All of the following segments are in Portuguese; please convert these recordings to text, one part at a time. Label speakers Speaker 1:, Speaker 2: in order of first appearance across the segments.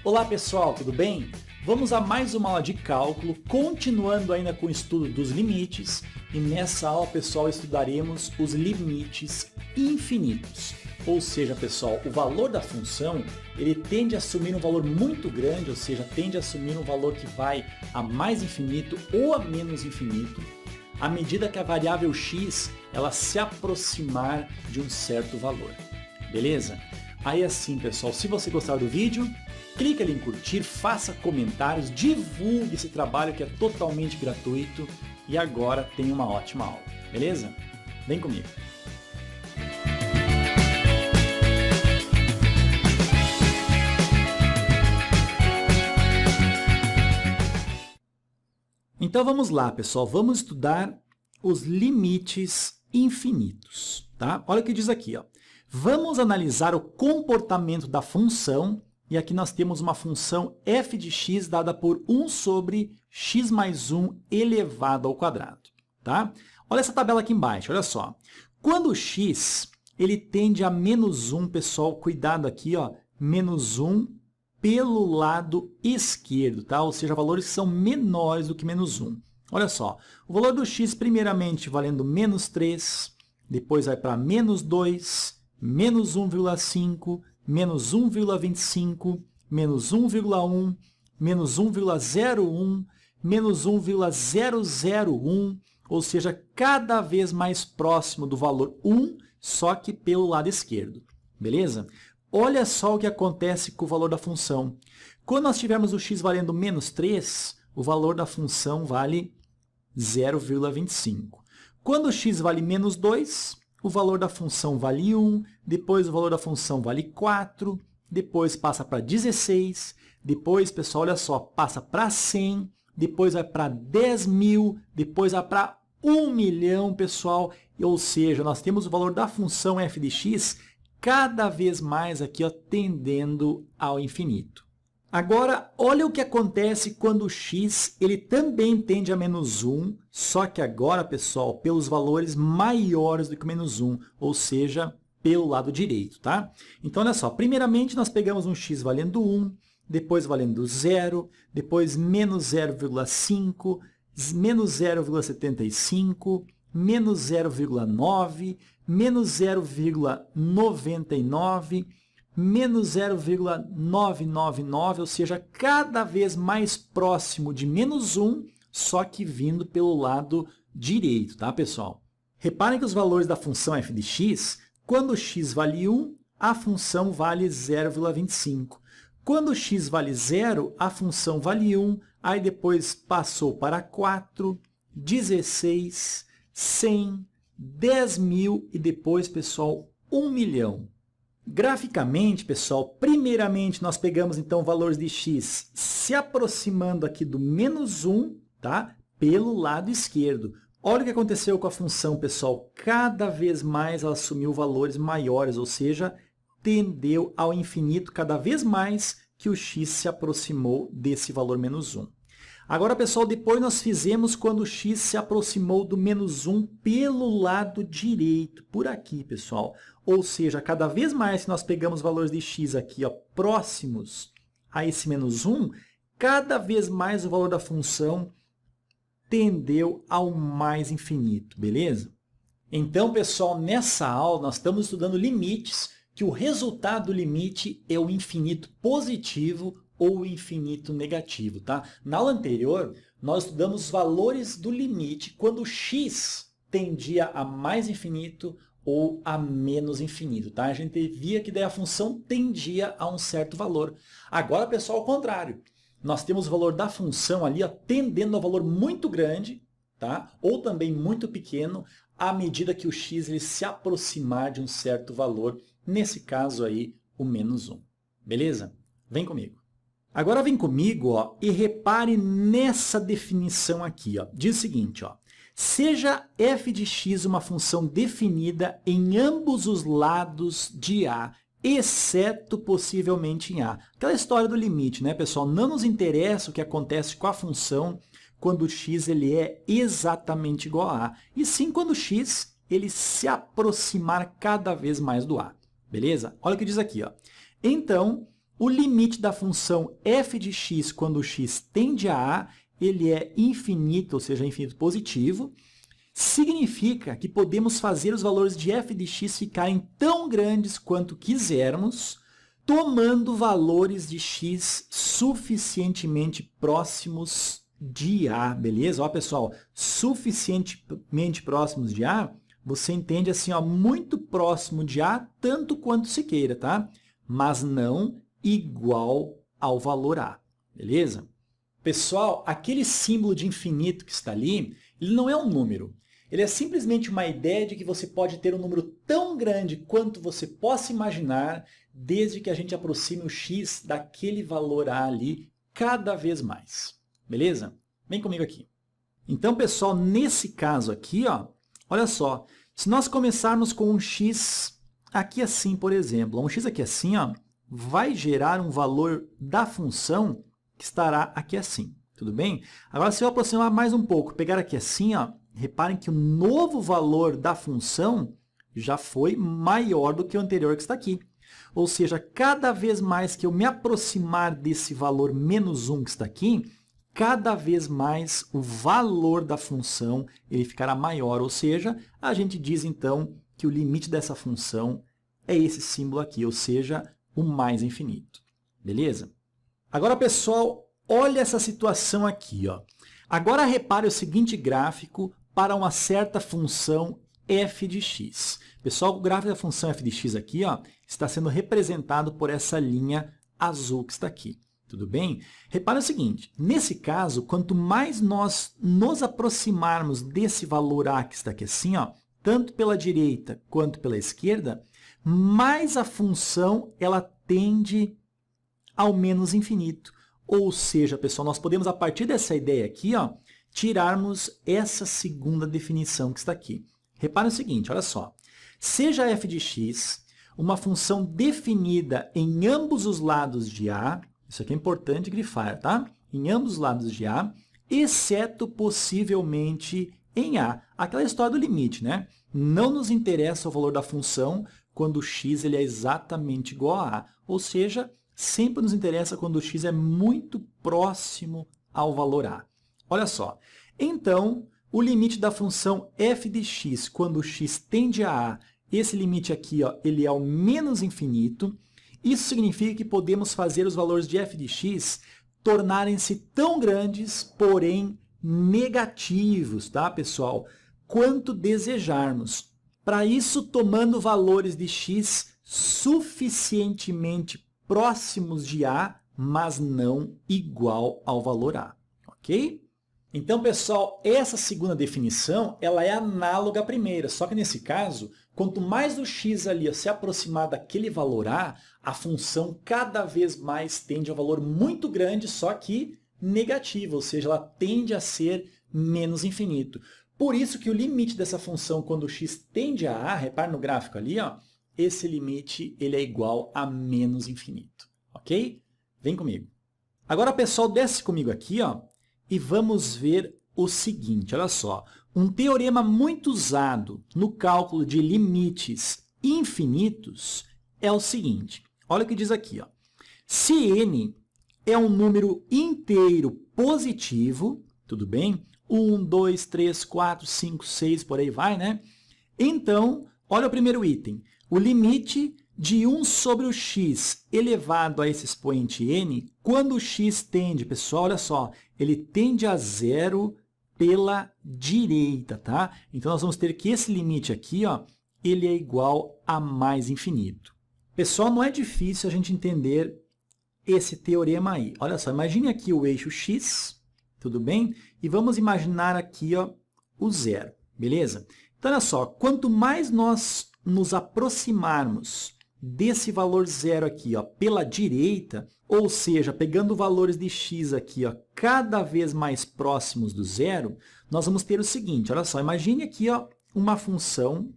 Speaker 1: Olá pessoal, tudo bem? Vamos a mais uma aula de cálculo, continuando ainda com o estudo dos limites, e nessa aula, pessoal, estudaremos os limites infinitos. Ou seja, pessoal, o valor da função, ele tende a assumir um valor muito grande, ou seja, tende a assumir um valor que vai a mais infinito ou a menos infinito, à medida que a variável x, ela se aproximar de um certo valor. Beleza? Aí assim, pessoal, se você gostar do vídeo, clique ali em curtir, faça comentários, divulgue esse trabalho que é totalmente gratuito e agora tem uma ótima aula, beleza? Vem comigo! Então vamos lá, pessoal, vamos estudar os limites infinitos, tá? Olha o que diz aqui, ó. Vamos analisar o comportamento da função. E aqui nós temos uma função f de x dada por 1 sobre x mais 1 elevado ao quadrado. Tá? Olha essa tabela aqui embaixo, olha só. Quando o x ele tende a menos 1, pessoal, cuidado aqui, ó, menos 1 pelo lado esquerdo, tá? Ou seja, valores que são menores do que menos 1. Olha só, o valor do x primeiramente valendo menos 3, depois vai para menos 2, menos 1,5, menos 1,25, menos 1,1, menos 1,01, menos 1,001, ou seja, cada vez mais próximo do valor 1, só que pelo lado esquerdo. Beleza? Olha só o que acontece com o valor da função. Quando nós tivermos o x valendo menos 3, o valor da função vale 0,25. Quando o x vale menos 2, o valor da função vale 1, depois o valor da função vale 4, depois passa para 16, depois, pessoal, olha só, passa para 100, depois vai para 10.000, depois vai para 1 milhão, pessoal, ou seja, nós temos o valor da função f de x cada vez mais aqui, ó, tendendo ao infinito. Agora, olha o que acontece quando o x ele também tende a menos 1, só que agora, pessoal, pelos valores maiores do que menos 1, ou seja, pelo lado direito, tá? Então, olha só, primeiramente nós pegamos um x valendo 1, depois valendo 0, depois menos 0,5, menos 0,75, menos 0,9, menos 0,99, menos 0,999, ou seja, cada vez mais próximo de menos 1, só que vindo pelo lado direito, tá, pessoal? Reparem que os valores da função f de x, quando x vale 1, a função vale 0,25. Quando x vale 0, a função vale 1, aí depois passou para 4, 16, 100, 10.000 e depois, pessoal, 1 milhão. Graficamente, pessoal, primeiramente nós pegamos então valores de x se aproximando aqui do menos 1, tá? Pelo lado esquerdo. Olha o que aconteceu com a função, pessoal. Cada vez mais ela assumiu valores maiores, ou seja, tendeu ao infinito cada vez mais que o x se aproximou desse valor menos 1. Agora, pessoal, depois nós fizemos quando o x se aproximou do menos 1 pelo lado direito, por aqui, pessoal. Ou seja, cada vez mais que nós pegamos valores de x aqui, ó, próximos a esse menos 1, cada vez mais o valor da função tendeu ao mais infinito, beleza? Então, pessoal, nessa aula nós estamos estudando limites, que o resultado do limite é o infinito positivo ou o infinito negativo, tá? Na aula anterior, nós estudamos os valores do limite quando o x tendia a mais infinito ou a menos infinito, tá? A gente via que daí a função tendia a um certo valor. Agora, pessoal, ao contrário. Nós temos o valor da função ali, ó, tendendo a valor muito grande, tá? Ou também muito pequeno, à medida que o x ele se aproximar de um certo valor, nesse caso aí, o menos 1. Beleza? Vem comigo. Agora vem comigo, ó, e repare nessa definição aqui. Ó. Diz o seguinte, ó, seja f de x uma função definida em ambos os lados de A, exceto possivelmente em A. Aquela história do limite, né, pessoal? Não nos interessa o que acontece com a função quando x ele é exatamente igual a A, e sim quando x ele se aproximar cada vez mais do a. Beleza? Olha o que diz aqui. Ó. Então, o limite da função f de x quando x tende a a, ele é infinito, ou seja, infinito positivo. Significa que podemos fazer os valores de f de x ficarem tão grandes quanto quisermos, tomando valores de x suficientemente próximos de a, beleza? Ó, pessoal, suficientemente próximos de a, você entende assim, ó, muito próximo de a, tanto quanto se queira, tá? Mas não igual ao valor a, beleza? Pessoal, aquele símbolo de infinito que está ali, ele não é um número. Ele é simplesmente uma ideia de que você pode ter um número tão grande quanto você possa imaginar, desde que a gente aproxime o x daquele valor a ali cada vez mais. Beleza? Vem comigo aqui. Então, pessoal, nesse caso aqui, ó, olha só, se nós começarmos com um x aqui assim, por exemplo, um x aqui assim, ó, vai gerar um valor da função que estará aqui assim. Tudo bem? Agora, se eu aproximar mais um pouco, pegar aqui assim, ó, reparem que o novo valor da função já foi maior do que o anterior que está aqui. Ou seja, cada vez mais que eu me aproximar desse valor menos 1 que está aqui, cada vez mais o valor da função ele ficará maior. Ou seja, a gente diz então que o limite dessa função é esse símbolo aqui, ou seja, o mais infinito. Beleza? Agora, pessoal, olha essa situação aqui. Ó. Agora, repare o seguinte gráfico para uma certa função f de x. Pessoal, o gráfico da função f de x aqui ó, está sendo representado por essa linha azul que está aqui. Tudo bem? Repare o seguinte, nesse caso, quanto mais nós nos aproximarmos desse valor a que está aqui assim, ó, tanto pela direita quanto pela esquerda, mais a função ela tende ao menos infinito. Ou seja, pessoal, nós podemos, a partir dessa ideia aqui, ó, tirarmos essa segunda definição que está aqui. Repare o seguinte, olha só. Seja f de x uma função definida em ambos os lados de a, isso aqui é importante grifar, tá? Em ambos os lados de a, exceto possivelmente em a. Aquela história do limite, né? Não nos interessa o valor da função quando x ele é exatamente igual a a. Ou seja, sempre nos interessa quando o x é muito próximo ao valor a. Olha só, então, o limite da função f de x, quando x tende a a, esse limite aqui, ó, ele é ao menos infinito. Isso significa que podemos fazer os valores de f de x tornarem-se tão grandes, porém negativos, tá, pessoal? Quanto desejarmos. Para isso, tomando valores de x suficientemente próximos de a, mas não igual ao valor a, ok? Então, pessoal, essa segunda definição ela é análoga à primeira, só que nesse caso, quanto mais o x ali se aproximar daquele valor a função cada vez mais tende a um valor muito grande, só que negativo, ou seja, ela tende a ser menos infinito. Por isso que o limite dessa função, quando o x tende a repare no gráfico ali, ó, esse limite ele é igual a menos infinito, ok? Vem comigo. Agora, pessoal, desce comigo aqui, ó, e vamos ver o seguinte, olha só. Um teorema muito usado no cálculo de limites infinitos é o seguinte. Olha o que diz aqui. Ó. Se n é um número inteiro positivo, tudo bem? 1, 2, 3, 4, 5, 6, por aí vai, né? Então, olha o primeiro item. O limite de 1 sobre o x elevado a esse expoente n, quando o x tende, pessoal, olha só, ele tende a zero pela direita, tá? Então, nós vamos ter que esse limite aqui, ó, ele é igual a mais infinito. Pessoal, não é difícil a gente entender esse teorema aí. Olha só, imagine aqui o eixo x, tudo bem? E vamos imaginar aqui ó, o zero, beleza? Então, olha só, quanto mais nós nos aproximarmos desse valor zero aqui ó, pela direita, ou seja, pegando valores de x aqui ó, cada vez mais próximos do zero, nós vamos ter o seguinte, olha só, imagine aqui ó, uma função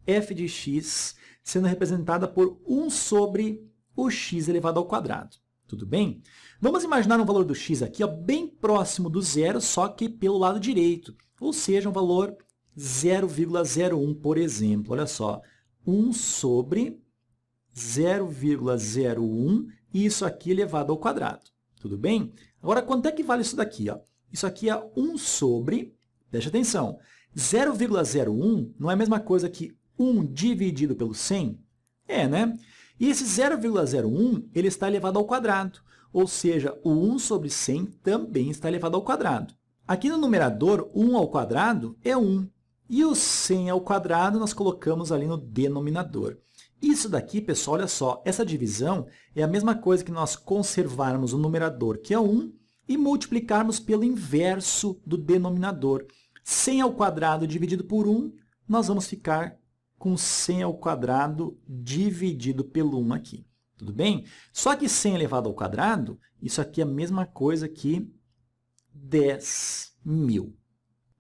Speaker 1: f de x sendo representada por 1 sobre o x elevado ao quadrado. Tudo bem? Vamos imaginar um valor do x aqui ó, bem próximo do zero, só que pelo lado direito, ou seja, um valor 0,01, por exemplo. Olha só, 1 sobre 0,01, e isso aqui elevado ao quadrado. Tudo bem? Agora, quanto é que vale isso daqui? Ó? Isso aqui é 1 sobre, preste atenção, 0,01 não é a mesma coisa que 1 dividido pelo 100? É, né? E esse 0,01 ele está elevado ao quadrado, ou seja, o 1 sobre 100 também está elevado ao quadrado. Aqui no numerador, 1 ao quadrado é 1, e o 100 ao quadrado nós colocamos ali no denominador. Isso daqui, pessoal, olha só, essa divisão é a mesma coisa que nós conservarmos o numerador, que é 1, e multiplicarmos pelo inverso do denominador. 100 ao quadrado dividido por 1, nós vamos ficar com 100 ao quadrado dividido pelo 1 aqui. Tudo bem? Só que 100 elevado ao quadrado, isso aqui é a mesma coisa que 10.000.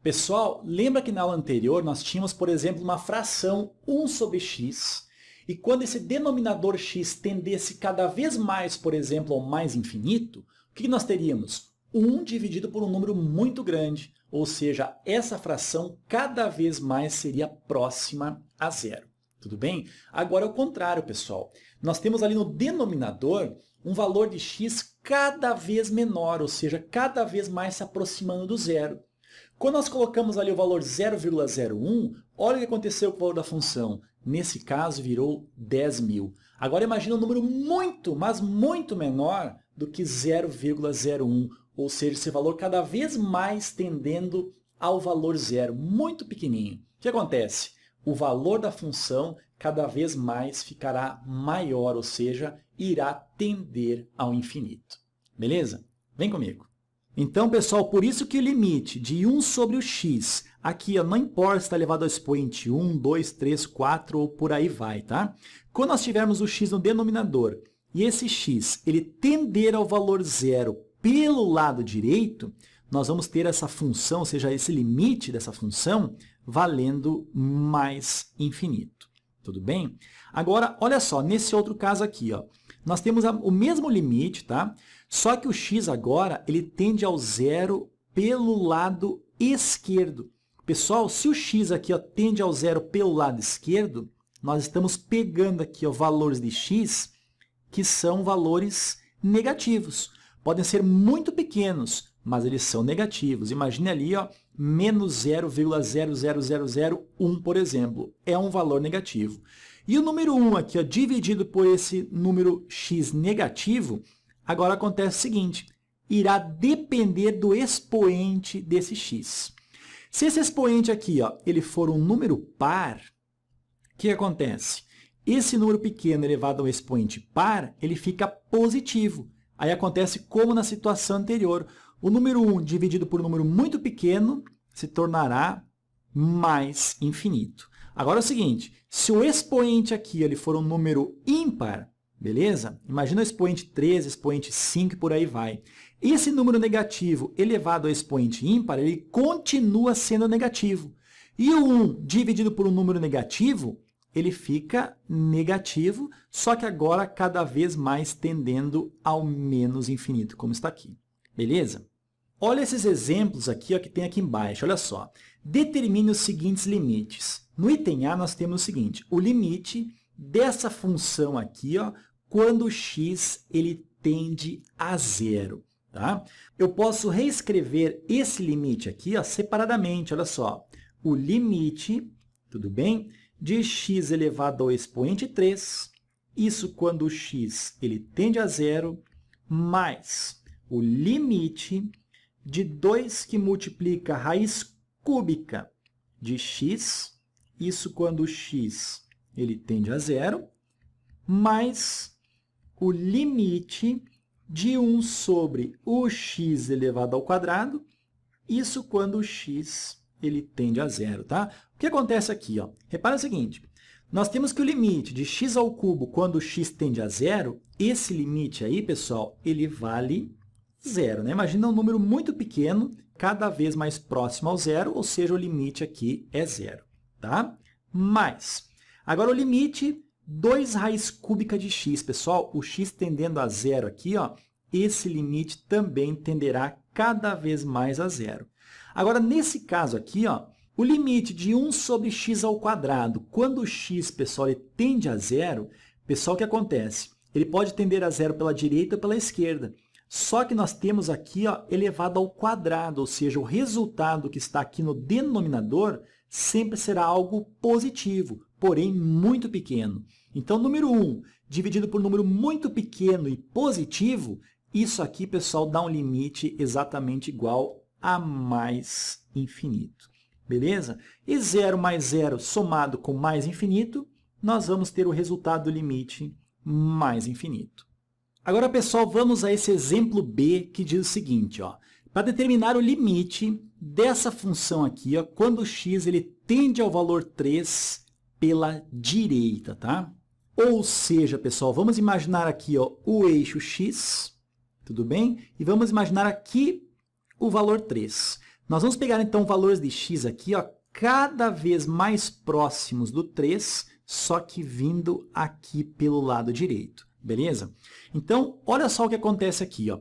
Speaker 1: Pessoal, lembra que na aula anterior nós tínhamos, por exemplo, uma fração 1 sobre x, e quando esse denominador x tendesse cada vez mais, por exemplo, ao mais infinito, o que nós teríamos? 1 dividido por um número muito grande, ou seja, essa fração cada vez mais seria próxima a zero. Tudo bem? Agora é o contrário, pessoal. Nós temos ali no denominador um valor de x cada vez menor, ou seja, cada vez mais se aproximando do zero. Quando nós colocamos ali o valor 0,01, olha o que aconteceu com o valor da função. Nesse caso, virou 10.000. Agora, imagine um número muito, mas muito menor do que 0,01, ou seja, esse valor cada vez mais tendendo ao valor zero, muito pequenininho. O que acontece? O valor da função cada vez mais ficará maior, ou seja, irá tender ao infinito. Beleza? Vem comigo. Então, pessoal, por isso que o limite de 1 sobre o x, aqui ó, não importa se está elevado ao expoente 1, 2, 3, 4 ou por aí vai, tá? Quando nós tivermos o x no denominador e esse x ele tender ao valor zero pelo lado direito, nós vamos ter essa função, ou seja, esse limite dessa função, valendo mais infinito. Tudo bem? Agora, olha só, nesse outro caso aqui, ó, nós temos o mesmo limite, tá? Só que o x agora ele tende ao zero pelo lado esquerdo. Pessoal, se o x aqui ó, tende ao zero pelo lado esquerdo, nós estamos pegando aqui ó, valores de x que são valores negativos. Podem ser muito pequenos, mas eles são negativos. Imagine ali, ó, menos 0,00001, por exemplo. É um valor negativo. E o número 1 aqui, ó, dividido por esse número x negativo, agora acontece o seguinte, irá depender do expoente desse x. Se esse expoente aqui ó, ele for um número par, o que acontece? Esse número pequeno elevado ao expoente par, ele fica positivo. Aí acontece como na situação anterior. O número 1 dividido por um número muito pequeno se tornará mais infinito. Agora é o seguinte, se o expoente aqui ele for um número ímpar, beleza? Imagina o expoente 3, expoente 5 e por aí vai. Esse número negativo elevado ao expoente ímpar, ele continua sendo negativo. E o 1 dividido por um número negativo, ele fica negativo, só que agora cada vez mais tendendo ao menos infinito, como está aqui. Beleza? Olha esses exemplos aqui ó, que tem aqui embaixo. Olha só. Determine os seguintes limites. No item A, nós temos o seguinte. O limite dessa função aqui, ó, quando o x ele tende a zero. Tá? Eu posso reescrever esse limite aqui ó, separadamente. Olha só. O limite, tudo bem? De x elevado ao expoente 3, isso quando o x ele tende a zero, mais o limite de 2 que multiplica a raiz cúbica de x, isso quando o x ele tende a zero, mais o limite de 1 sobre o x elevado ao quadrado, isso quando o x ele tende a zero, tá? O que acontece aqui? Ó? Repara o seguinte, nós temos que o limite de x ao cubo quando o x tende a zero, esse limite aí, pessoal, ele vale zero, né? Imagina um número muito pequeno, cada vez mais próximo ao zero, ou seja, o limite aqui é zero, tá? Mas, agora o limite 2 raiz cúbica de x, pessoal, o x tendendo a zero aqui, ó, esse limite também tenderá cada vez mais a zero. Agora, nesse caso aqui, ó, O limite de 1 sobre x ao quadrado, quando o x, pessoal, ele tende a zero, pessoal, o que acontece? Ele pode tender a zero pela direita ou pela esquerda. Só que nós temos aqui, ó, elevado ao quadrado, ou seja, o resultado que está aqui no denominador sempre será algo positivo, porém muito pequeno. Então, número 1 dividido por um número muito pequeno e positivo, isso aqui, pessoal, dá um limite exatamente igual a mais infinito. Beleza? E 0 mais 0 somado com mais infinito, nós vamos ter o resultado do limite mais infinito. Agora, pessoal, vamos a esse exemplo B que diz o seguinte, ó, para determinar o limite dessa função aqui, ó, quando x ele tende ao valor 3 pela direita, tá? Ou seja, pessoal, vamos imaginar aqui, ó, o eixo x, tudo bem? E vamos imaginar aqui o valor 3. Nós vamos pegar, então, valores de x aqui, ó, cada vez mais próximos do 3, só que vindo aqui pelo lado direito. Beleza? Então, olha só o que acontece aqui, ó.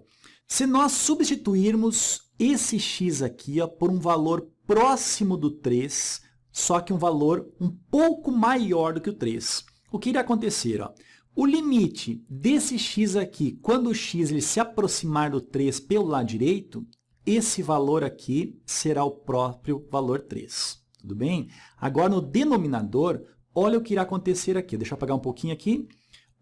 Speaker 1: Se nós substituirmos esse x aqui, ó, por um valor próximo do 3, só que um valor um pouco maior do que o 3, o que irá acontecer? Ó? O limite desse x aqui, quando o x ele se aproximar do 3 pelo lado direito, esse valor aqui será o próprio valor 3. Tudo bem? Agora, no denominador, olha o que irá acontecer aqui. Deixa eu apagar um pouquinho aqui.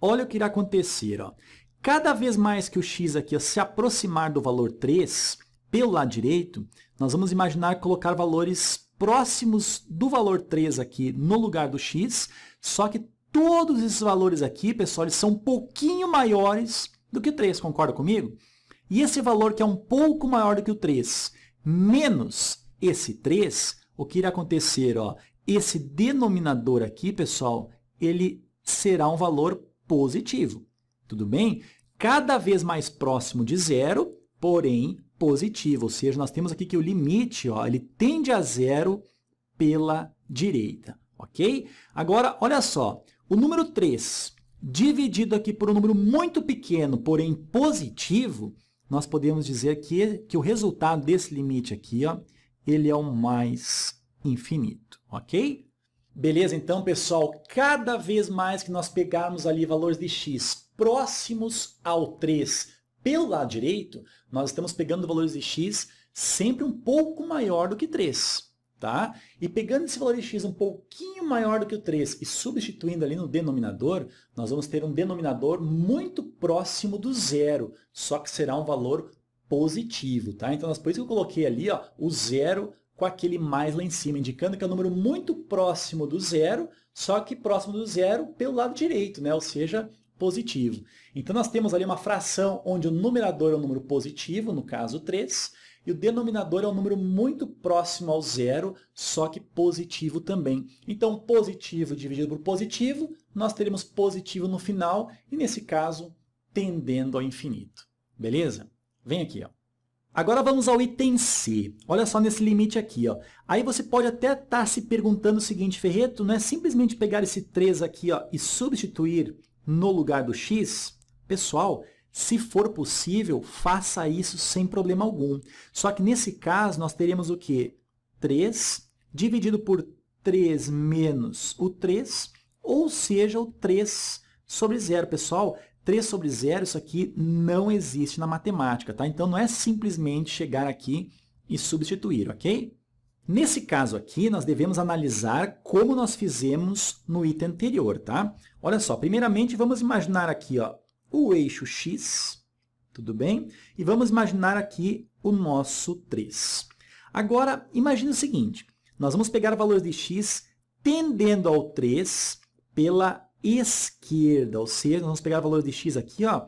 Speaker 1: Olha o que irá acontecer. Ó. Cada vez mais que o x aqui ó, se aproximar do valor 3, pelo lado direito, nós vamos imaginar colocar valores próximos do valor 3 aqui no lugar do x, só que todos esses valores aqui, pessoal, eles são um pouquinho maiores do que o 3, concorda comigo? E esse valor que é um pouco maior do que o 3, menos esse 3, o que irá acontecer? Ó, esse denominador aqui, pessoal, ele será um valor positivo, tudo bem? Cada vez mais próximo de zero, porém positivo, ou seja, nós temos aqui que o limite, ó, ele tende a zero pela direita, ok? Agora, olha só, o número 3, dividido aqui por um número muito pequeno, porém positivo, nós podemos dizer que o resultado desse limite aqui, ó, ele é o mais infinito, ok? Beleza, então, pessoal, cada vez mais que nós pegarmos ali valores de x próximos ao 3 pelo lado direito, nós estamos pegando valores de x sempre um pouco maior do que 3. Tá? E pegando esse valor de x um pouquinho maior do que o 3 e substituindo ali no denominador, nós vamos ter um denominador muito próximo do zero, só que será um valor positivo. Tá? Então, por isso que eu coloquei ali ó, o zero com aquele mais lá em cima, indicando que é um número muito próximo do zero, só que próximo do zero pelo lado direito, né? Ou seja, positivo. Então, nós temos ali uma fração onde o numerador é um número positivo, no caso 3, e o denominador é um número muito próximo ao zero, só que positivo também. Então, positivo dividido por positivo, nós teremos positivo no final, e nesse caso, tendendo ao infinito. Beleza? Vem aqui, ó. Agora vamos ao item C. Olha só nesse limite aqui. Ó. Aí você pode até estar se perguntando o seguinte, Ferreto, não é simplesmente pegar esse 3 aqui ó, e substituir no lugar do x? Pessoal, se for possível, faça isso sem problema algum. Só que nesse caso, nós teremos o quê? 3 dividido por 3 menos o 3, ou seja, o 3 sobre 0. Pessoal, 3 sobre 0, isso aqui não existe na matemática, tá? Então, não é simplesmente chegar aqui e substituir, ok? Nesse caso aqui, nós devemos analisar como nós fizemos no item anterior, tá? Olha só, primeiramente, vamos imaginar aqui ó, o eixo x, tudo bem? E vamos imaginar aqui o nosso 3. Agora, imagine o seguinte, nós vamos pegar valores de x tendendo ao 3 pela esquerda, ou seja, nós vamos pegar valores de x aqui, ó,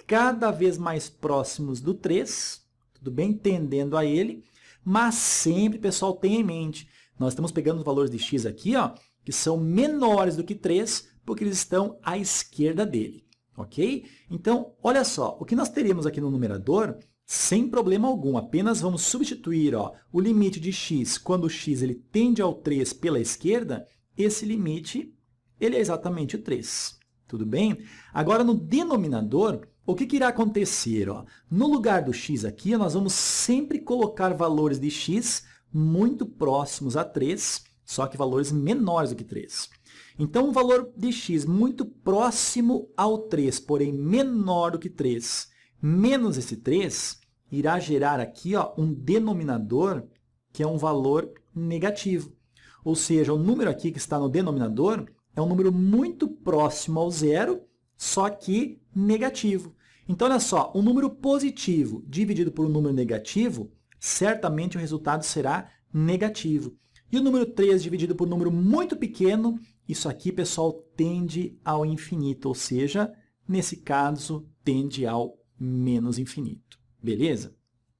Speaker 1: cada vez mais próximos do 3, tudo bem? Tendendo a ele, mas sempre, pessoal, tenha em mente, nós estamos pegando os valores de x aqui, ó, que são menores do que 3, porque eles estão à esquerda dele, ok? Então, olha só, o que nós teríamos aqui no numerador, sem problema algum, apenas vamos substituir ó, o limite de x, quando o x ele tende ao 3 pela esquerda, esse limite ele é exatamente o 3. Tudo bem? Agora, no denominador, o que irá acontecer? Ó? No lugar do x aqui, nós vamos sempre colocar valores de x muito próximos a 3, só que valores menores do que 3. Então, um valor de x muito próximo ao 3, porém menor do que 3, menos esse 3, irá gerar aqui um denominador que é um valor negativo. Ou seja, o número aqui que está no denominador é um número muito próximo ao zero, só que negativo. Então, olha só, um número positivo dividido por um número negativo, certamente o resultado será negativo. E o número 3 dividido por um número muito pequeno, isso aqui, pessoal, tende ao infinito, ou seja, nesse caso, tende ao menos infinito. Beleza?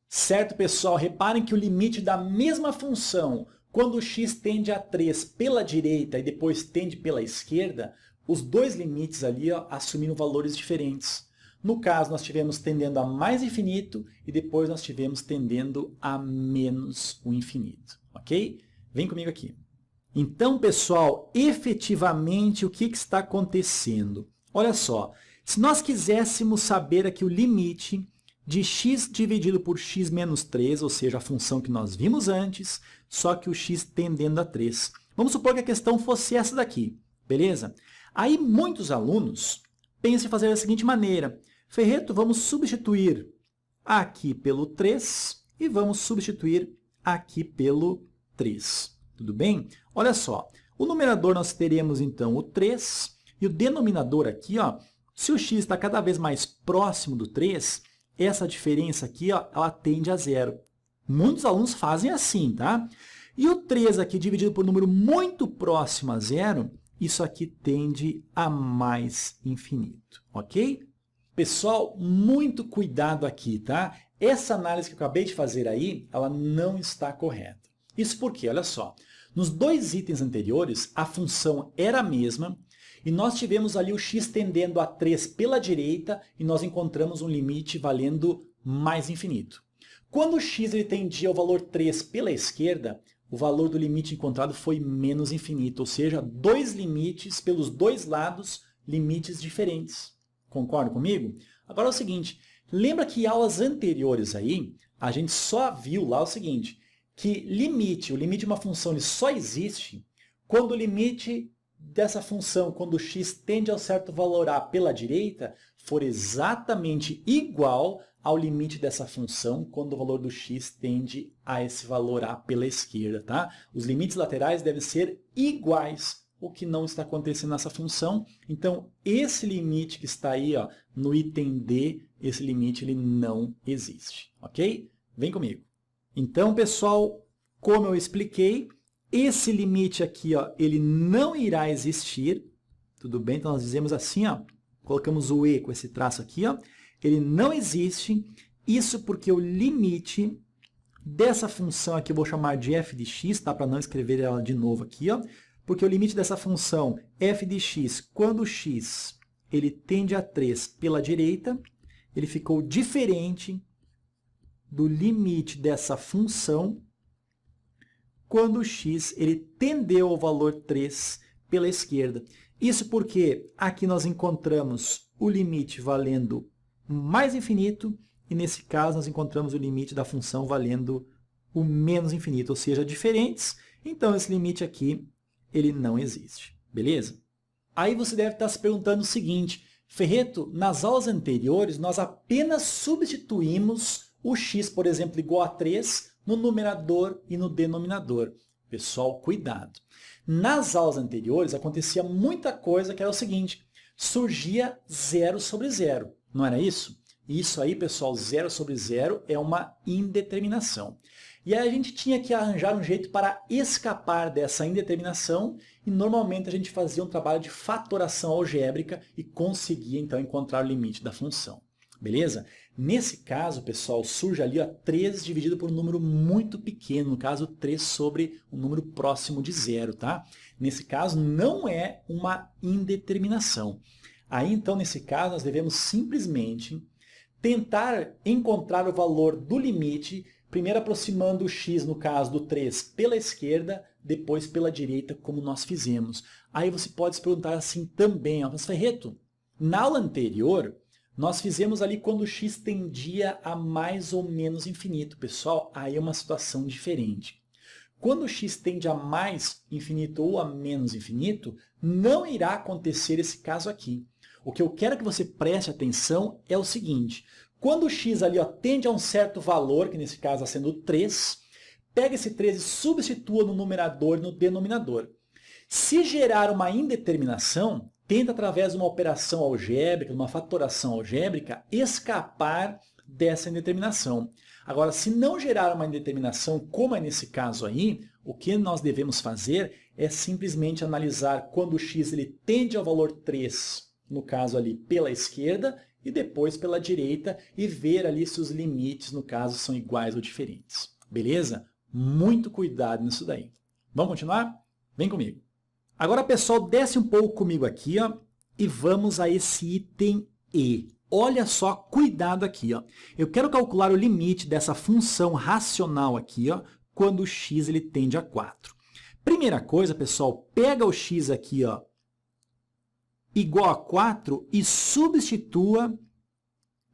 Speaker 1: Certo, pessoal? Reparem que o limite da mesma função, quando x tende a 3 pela direita e depois tende pela esquerda, os dois limites ali assumiram valores diferentes. No caso, nós tivemos tendendo a mais infinito e depois nós tivemos tendendo a menos o infinito. Ok? Vem comigo aqui. Então, pessoal, efetivamente, o que está acontecendo? Olha só, se nós quiséssemos saber aqui o limite de x dividido por x menos 3, ou seja, a função que nós vimos antes, só que o x tendendo a 3. Vamos supor que a questão fosse essa daqui, beleza? Aí, muitos alunos pensam em fazer da seguinte maneira. Ferreto, vamos substituir aqui pelo 3 e vamos substituir aqui pelo 3. Tudo bem? Olha só, o numerador nós teremos, então, o 3, e o denominador aqui, se o x está cada vez mais próximo do 3, essa diferença aqui, ela tende a zero. Muitos alunos fazem assim, tá? E o 3 aqui, dividido por um número muito próximo a zero, isso aqui tende a mais infinito, ok? Pessoal, muito cuidado aqui, tá? Essa análise que eu acabei de fazer aí, ela não está correta. Isso porque, olha só, nos dois itens anteriores, a função era a mesma, e nós tivemos ali o x tendendo a 3 pela direita, e nós encontramos um limite valendo mais infinito. Quando o x ele tendia ao valor 3 pela esquerda, o valor do limite encontrado foi menos infinito, ou seja, dois limites pelos dois lados, limites diferentes. Concorda comigo? Agora é o seguinte, lembra que em aulas anteriores aí, a gente só viu lá o seguinte, que o limite de uma função ele só existe quando o limite dessa função, quando o x tende ao certo valor a pela direita, for exatamente igual ao limite dessa função quando o valor do x tende a esse valor a pela esquerda, tá? Os limites laterais devem ser iguais, o que não está acontecendo nessa função. Então, esse limite que está aí no item D, esse limite ele não existe, ok? Vem comigo. Então, pessoal, como eu expliquei, esse limite aqui, ele não irá existir, tudo bem? Então, nós dizemos assim, colocamos o E com esse traço aqui, ele não existe, isso porque o limite dessa função aqui, eu vou chamar de f de x, tá? Para não escrever ela de novo aqui, porque o limite dessa função f de x, quando o x ele tende a 3 pela direita, ele ficou diferente do limite dessa função quando o x ele tendeu ao valor 3 pela esquerda. Isso porque aqui nós encontramos o limite valendo mais infinito, e nesse caso nós encontramos o limite da função valendo o menos infinito, ou seja, diferentes. Então, esse limite aqui, ele não existe. Beleza? Aí você deve estar se perguntando o seguinte, Ferreto, nas aulas anteriores nós apenas substituímos o x, por exemplo, igual a 3 no numerador e no denominador. Pessoal, cuidado. Nas aulas anteriores acontecia muita coisa que era o seguinte, surgia 0 sobre 0. Não era isso? Isso aí, pessoal, 0 sobre 0 é uma indeterminação. E aí a gente tinha que arranjar um jeito para escapar dessa indeterminação e normalmente a gente fazia um trabalho de fatoração algébrica e conseguia então encontrar o limite da função. Beleza? Nesse caso, pessoal, surge ali 3 dividido por um número muito pequeno, no caso 3 sobre um número próximo de 0, tá? Nesse caso não é uma indeterminação. Aí então, nesse caso, nós devemos simplesmente tentar encontrar o valor do limite, primeiro aproximando o x, no caso do 3, pela esquerda, depois pela direita, como nós fizemos. Aí você pode se perguntar assim também, mas Ferreto, na aula anterior, nós fizemos ali quando o x tendia a mais ou menos infinito. Pessoal, aí é uma situação diferente. quando x tende a mais infinito ou a menos infinito, não irá acontecer esse caso aqui. O que eu quero que você preste atenção é o seguinte, quando o x ali tende a um certo valor, que nesse caso está sendo 3, pega esse 3 e substitua no numerador e no denominador. Se gerar uma indeterminação, tenta através de uma operação algébrica, de uma fatoração algébrica, escapar dessa indeterminação. Agora, se não gerar uma indeterminação, como é nesse caso aí, o que nós devemos fazer é simplesmente analisar quando o x ele tende ao valor 3, no caso ali pela esquerda, e depois pela direita, e ver ali se os limites, no caso, são iguais ou diferentes. Beleza? Muito cuidado nisso daí. Vamos continuar? Vem comigo. Agora, pessoal, desce um pouco comigo aqui, e vamos a esse item E. Olha só, cuidado aqui. Eu quero calcular o limite dessa função racional aqui, quando o x ele tende a 4. Primeira coisa, pessoal, pega o x aqui, igual a 4 e substitua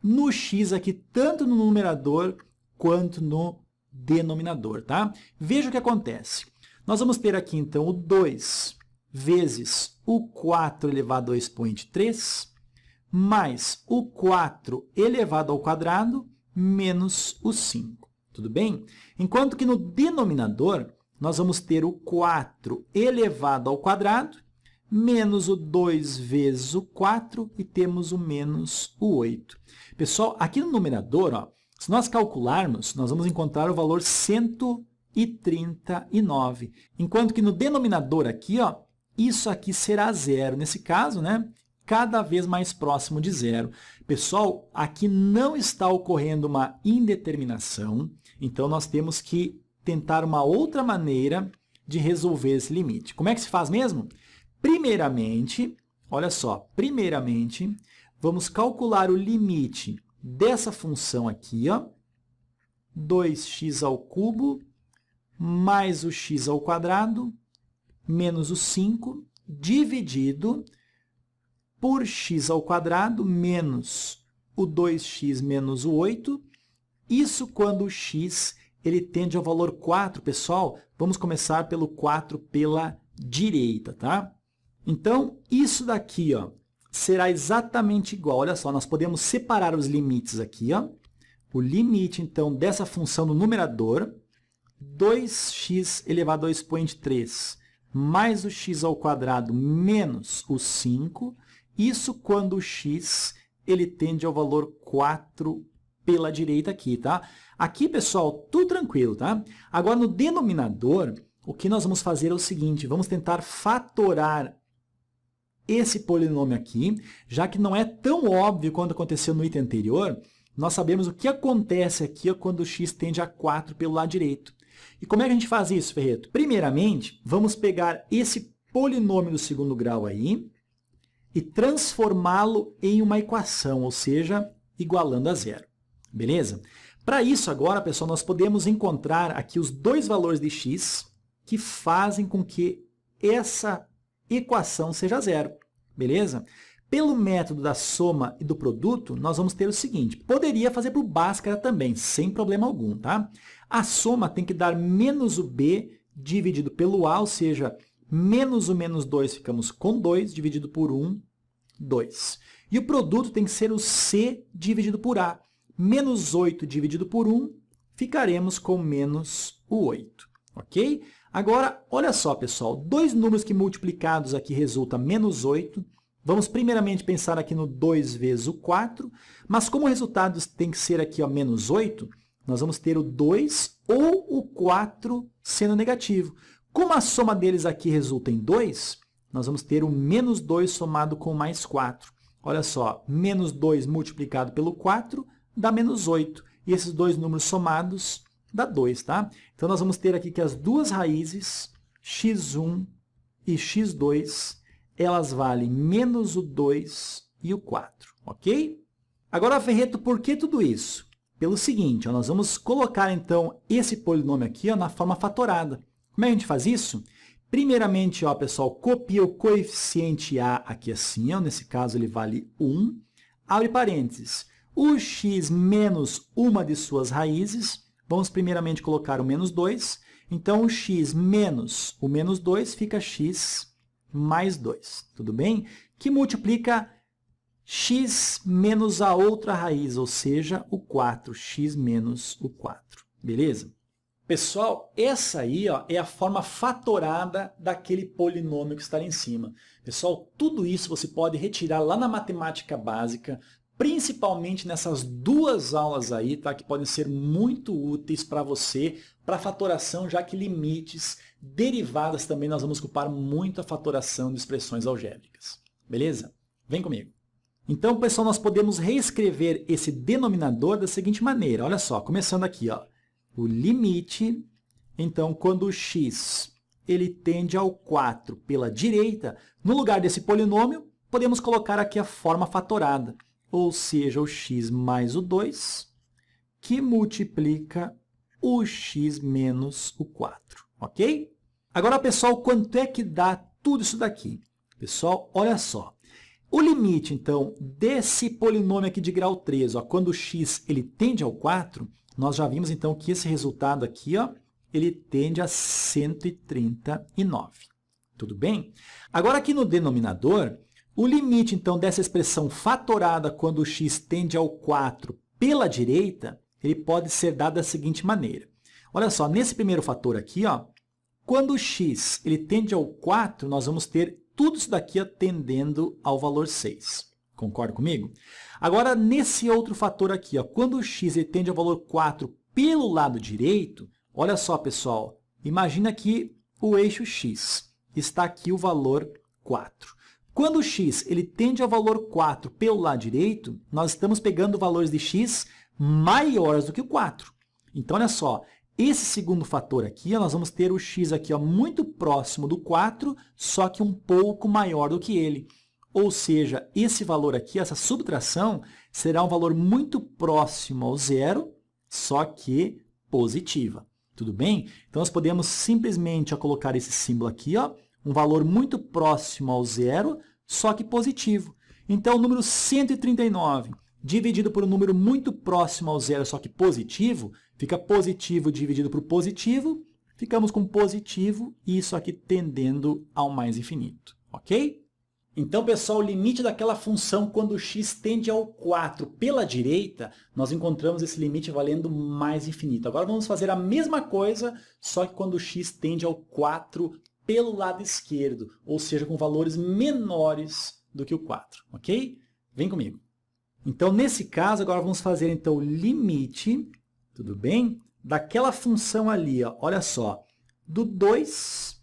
Speaker 1: no x aqui, tanto no numerador quanto no denominador, tá? Veja o que acontece. Nós vamos ter aqui, então, o 2 vezes o 4 elevado ao expoente 3, mais o 4 elevado ao quadrado, menos o 5. Tudo bem? Enquanto que no denominador, nós vamos ter o 4 elevado ao quadrado, menos o 2 vezes o 4, e temos o menos o 8. Pessoal, aqui no numerador, se nós calcularmos, nós vamos encontrar o valor 139. Enquanto que no denominador aqui, isso aqui será zero. Nesse caso, né, cada vez mais próximo de zero. Pessoal, aqui não está ocorrendo uma indeterminação, então nós temos que tentar uma outra maneira de resolver esse limite. Como é que se faz mesmo? Primeiramente, olha só, vamos calcular o limite dessa função aqui, 2x ao cubo mais o x ao quadrado menos o 5 dividido por x ao quadrado menos o 2x menos o 8. Isso quando o x ele tende ao valor 4. Pessoal, vamos começar pelo 4 pela direita, tá? Então, isso daqui será exatamente igual. Olha só, nós podemos separar os limites aqui. O limite, então, dessa função no numerador, 2x elevado ao expoente 3, mais o x ao quadrado menos o 5. Isso quando o x ele tende ao valor 4 pela direita aqui, tá? Aqui, pessoal, tudo tranquilo, tá? Agora, no denominador, o que nós vamos fazer é o seguinte, vamos tentar fatorar esse polinômio aqui, já que não é tão óbvio quanto aconteceu no item anterior, nós sabemos o que acontece aqui quando o x tende a 4 pelo lado direito. E como é que a gente faz isso, Ferreto? Primeiramente, vamos pegar esse polinômio do segundo grau aí e transformá-lo em uma equação, ou seja, igualando a zero. Beleza? Para isso, agora, pessoal, nós podemos encontrar aqui os dois valores de x que fazem com que essa equação seja zero. Beleza? Pelo método da soma e do produto, nós vamos ter o seguinte. Poderia fazer por Bhaskara também, sem problema algum, tá? A soma tem que dar menos o b dividido pelo a, ou seja, menos o menos 2 ficamos com 2, dividido por 1, 2. E o produto tem que ser o c dividido por a. Menos 8 dividido por 1, ficaremos com menos o 8. Ok? Agora, olha só, pessoal, dois números que multiplicados aqui resulta menos 8. Vamos primeiramente pensar aqui no 2 vezes o 4, mas como o resultado tem que ser aqui menos 8, nós vamos ter o 2 ou o 4 sendo negativo. Como a soma deles aqui resulta em 2, nós vamos ter o menos 2 somado com mais 4. Olha só, menos 2 multiplicado pelo 4 dá menos 8. E esses dois números somados dá 2, tá? Então, nós vamos ter aqui que as duas raízes, x1 e x2, elas valem menos o 2 e o 4, ok? Agora, Ferreto, por que tudo isso? Pelo seguinte, nós vamos colocar, então, esse polinômio aqui na forma fatorada. Como é que a gente faz isso? Primeiramente, pessoal, copia o coeficiente a aqui assim, nesse caso ele vale 1, abre parênteses. O x menos uma de suas raízes, vamos primeiramente colocar o menos 2, Então, o x menos o menos 2 fica x mais 2, tudo bem? Que multiplica x menos a outra raiz, ou seja, o 4, x menos o 4, beleza? Pessoal, essa aí é a forma fatorada daquele polinômio que está ali em cima. Pessoal, tudo isso você pode retirar lá na matemática básica, principalmente nessas duas aulas aí, tá? Que podem ser muito úteis para você, para fatoração, já que limites, derivadas também nós vamos ocupar muito a fatoração de expressões algébricas. Beleza? Vem comigo. Então, pessoal, nós podemos reescrever esse denominador da seguinte maneira. Olha só, começando aqui, ó. O limite, então, quando o x ele tende ao 4 pela direita, no lugar desse polinômio, podemos colocar aqui a forma fatorada, ou seja, o x mais o 2, que multiplica o x menos o 4, ok? Agora, pessoal, quanto é que dá tudo isso daqui? Pessoal, olha só. O limite, então, desse polinômio aqui de grau 3, ó, quando o x ele tende ao 4, nós já vimos, então, que esse resultado aqui, ó, ele tende a 139. Tudo bem? Agora, aqui no denominador, o limite, então, dessa expressão fatorada quando o x tende ao 4 pela direita, ele pode ser dado da seguinte maneira. Olha só, nesse primeiro fator aqui, ó, quando o x ele tende ao 4, nós vamos ter tudo isso daqui tendendo ao valor 6. Concorda comigo? Agora, nesse outro fator aqui, ó, quando o x ele tende ao valor 4 pelo lado direito, olha só, pessoal, imagina que o eixo x está aqui o valor 4. Quando o x ele tende ao valor 4 pelo lado direito, nós estamos pegando valores de x maiores do que o 4. Então, olha só, esse segundo fator aqui, nós vamos ter o x aqui, ó, muito próximo do 4, só que um pouco maior do que ele. Ou seja, esse valor aqui, essa subtração, será um valor muito próximo ao zero, só que positiva. Tudo bem? Então, nós podemos simplesmente colocar esse símbolo aqui, ó, um valor muito próximo ao zero, só que positivo. Então, o número 139 dividido por um número muito próximo ao zero, só que positivo, fica positivo dividido por positivo, ficamos com positivo e isso aqui tendendo ao mais infinito, ok? Então, pessoal, o limite daquela função quando x tende ao 4 pela direita, nós encontramos esse limite valendo mais infinito. Agora vamos fazer a mesma coisa, só que quando x tende ao 4 pelo lado esquerdo, ou seja, com valores menores do que o 4, ok? Vem comigo. Então, nesse caso, agora vamos fazer então, o limite, tudo bem? Daquela função ali, ó, olha só, do 2x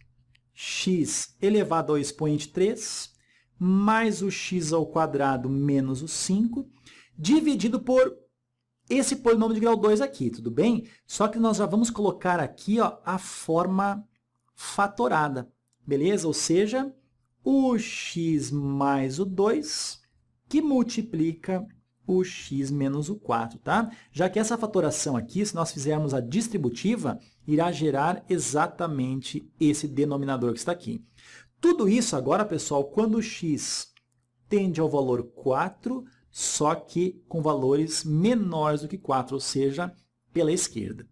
Speaker 1: elevado ao expoente 3, mais o x ao quadrado menos o 5, dividido por esse polinômio de grau 2 aqui, tudo bem? Só que nós já vamos colocar aqui, ó, a forma fatorada, beleza? Ou seja, o x mais o 2, que multiplica o x menos o 4, tá? Já que essa fatoração aqui, se nós fizermos a distributiva, irá gerar exatamente esse denominador que está aqui. Tudo isso agora, pessoal, quando o x tende ao valor 4, só que com valores menores do que 4, ou seja, pela esquerda.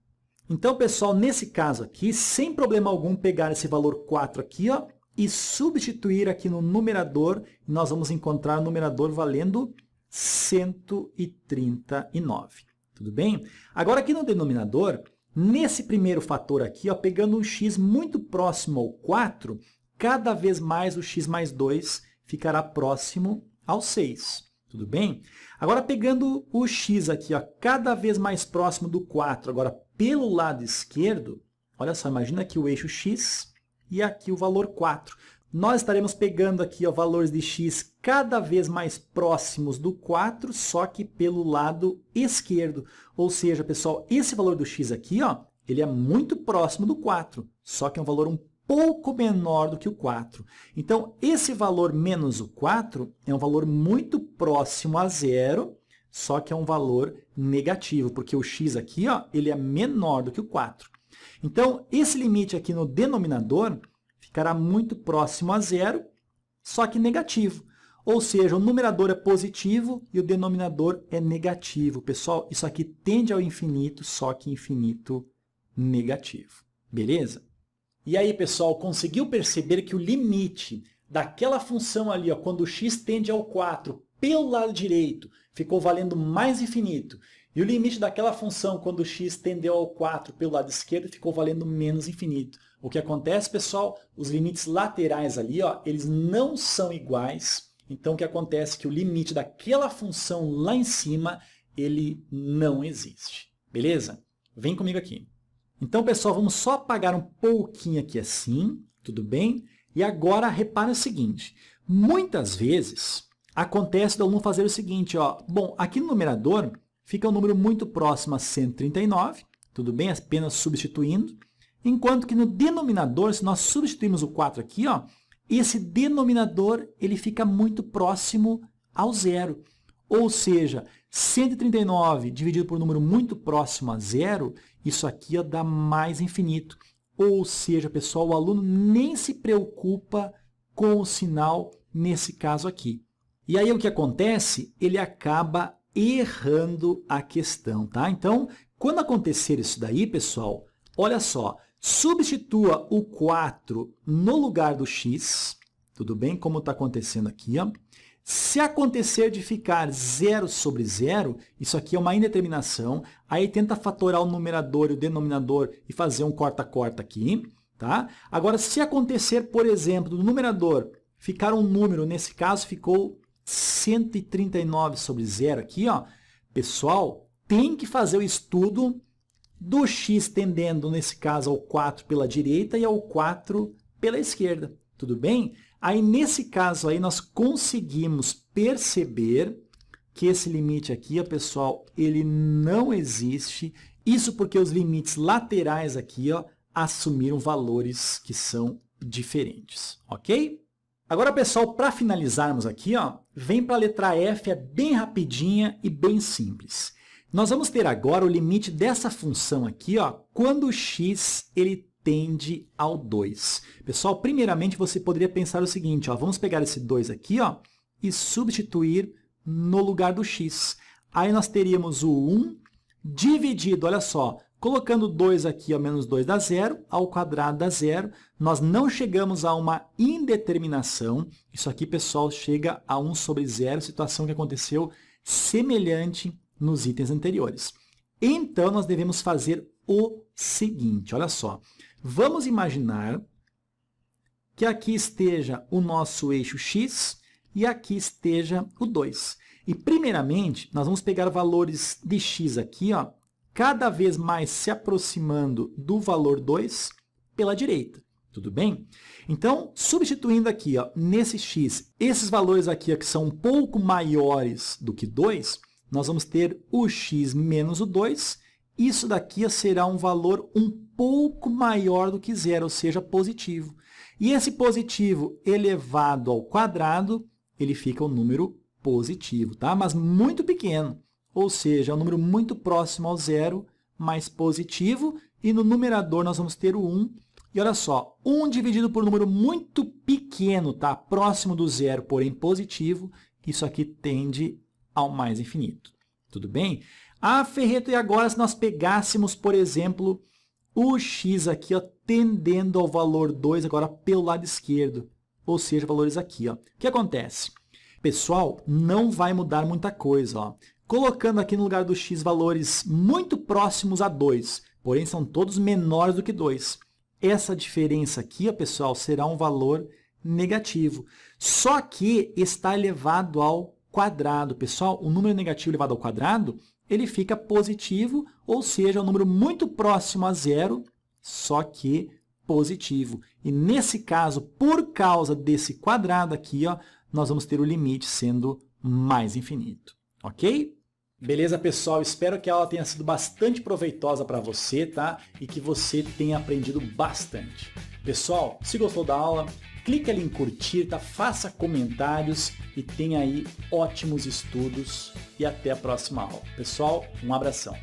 Speaker 1: Então, pessoal, nesse caso aqui, sem problema algum, pegar esse valor 4 aqui, ó, e substituir aqui no numerador, nós vamos encontrar o numerador valendo 139. Tudo bem? Agora, aqui no denominador, nesse primeiro fator aqui, ó, pegando um x muito próximo ao 4, cada vez mais o x mais 2 ficará próximo ao 6. Tudo bem? Agora, pegando o x aqui, ó, cada vez mais próximo do 4, agora pelo lado esquerdo, olha só, imagina aqui o eixo x e aqui o valor 4. Nós estaremos pegando aqui, ó, valores de x cada vez mais próximos do 4, só que pelo lado esquerdo. Ou seja, pessoal, esse valor do x aqui, ó, ele é muito próximo do 4, só que é um valor um pouco menor do que o 4. Então, esse valor menos o 4 é um valor muito próximo a zero, só que é um valor negativo, porque o x aqui, ó, ele é menor do que o 4. Então, esse limite aqui no denominador ficará muito próximo a zero, só que negativo. Ou seja, o numerador é positivo e o denominador é negativo. Pessoal, isso aqui tende ao infinito, só que infinito negativo. Beleza? E aí, pessoal, conseguiu perceber que o limite daquela função ali, ó, quando x tende ao 4 pelo lado direito, ficou valendo mais infinito. E o limite daquela função quando x tendeu ao 4 pelo lado esquerdo ficou valendo menos infinito. O que acontece, pessoal? Os limites laterais ali, ó, eles não são iguais. Então, o que acontece é que o limite daquela função lá em cima, ele não existe. Beleza? Vem comigo aqui. Então, pessoal, vamos só apagar um pouquinho aqui assim, tudo bem? E agora, repare o seguinte, muitas vezes acontece do aluno fazer o seguinte, ó, bom, aqui no numerador fica um número muito próximo a 139, tudo bem? Apenas substituindo, enquanto que no denominador, se nós substituirmos o 4 aqui, ó, esse denominador ele fica muito próximo ao zero. Ou seja, 139 dividido por um número muito próximo a zero, isso aqui ó, dá mais infinito. Ou seja, pessoal, o aluno nem se preocupa com o sinal nesse caso aqui. E aí o que acontece? Ele acaba errando a questão, tá? Então, quando acontecer isso daí, pessoal, olha só, substitua o 4 no lugar do x, tudo bem? Como está acontecendo aqui, ó. Se acontecer de ficar 0 sobre 0, isso aqui é uma indeterminação, aí tenta fatorar o numerador e o denominador e fazer um corta-corta aqui, tá? Agora, se acontecer, por exemplo, do numerador ficar um número, nesse caso ficou 139 sobre 0 aqui, ó, pessoal, tem que fazer o estudo do x tendendo, nesse caso, ao 4 pela direita e ao 4 pela esquerda, tudo bem? Aí, nesse caso, aí, nós conseguimos perceber que esse limite aqui, ó, pessoal, ele não existe. Isso porque os limites laterais aqui ó, assumiram valores que são diferentes, ok? Agora, pessoal, para finalizarmos aqui, ó, vem para a letra F, é bem rapidinha e bem simples. Nós vamos ter agora o limite dessa função aqui, ó, quando o x ele tende ao 2. Pessoal, primeiramente você poderia pensar o seguinte, ó, vamos pegar esse 2 aqui ó, e substituir no lugar do x. Aí nós teríamos o 1 dividido, olha só, colocando 2 aqui, ó, menos 2 dá 0, ao quadrado dá 0. Nós não chegamos a uma indeterminação. Isso aqui, pessoal, chega a 1 sobre 0, situação que aconteceu semelhante nos itens anteriores. Então, nós devemos fazer o seguinte, olha só. Vamos imaginar que aqui esteja o nosso eixo x e aqui esteja o 2. E, primeiramente, nós vamos pegar valores de x aqui, ó, cada vez mais se aproximando do valor 2 pela direita. Tudo bem? Então, substituindo aqui ó, nesse x, esses valores aqui ó, que são um pouco maiores do que 2, nós vamos ter o x menos o 2. Isso daqui ó, será um valor um pouco maior do que 0, ou seja, positivo. E esse positivo elevado ao quadrado, ele fica um número positivo, tá? Mas muito pequeno. Ou seja, é um número muito próximo ao 0, mais positivo. E no numerador nós vamos ter o 1. E olha só, 1 dividido por um número muito pequeno, tá? Próximo do 0, porém positivo. Isso aqui tende ao mais infinito. Tudo bem? Ah, Ferreto, e agora se nós pegássemos, por exemplo, o x aqui, ó, tendendo ao valor 2 agora pelo lado esquerdo. Ou seja, valores aqui. Ó. O que acontece? Pessoal, não vai mudar muita coisa. Ó. Colocando aqui no lugar do x valores muito próximos a 2, porém são todos menores do que 2. Essa diferença aqui, ó, pessoal, será um valor negativo. Só que está elevado ao quadrado. Pessoal, o número negativo elevado ao quadrado, ele fica positivo, ou seja, é um número muito próximo a 0, só que positivo. E nesse caso, por causa desse quadrado aqui, ó, nós vamos ter o limite sendo mais infinito. Ok? Beleza, pessoal? Espero que a aula tenha sido bastante proveitosa para você, tá? E que você tenha aprendido bastante. Pessoal, se gostou da aula, clique ali em curtir, tá? Faça comentários e tenha aí ótimos estudos. E até a próxima aula. Pessoal, um abração.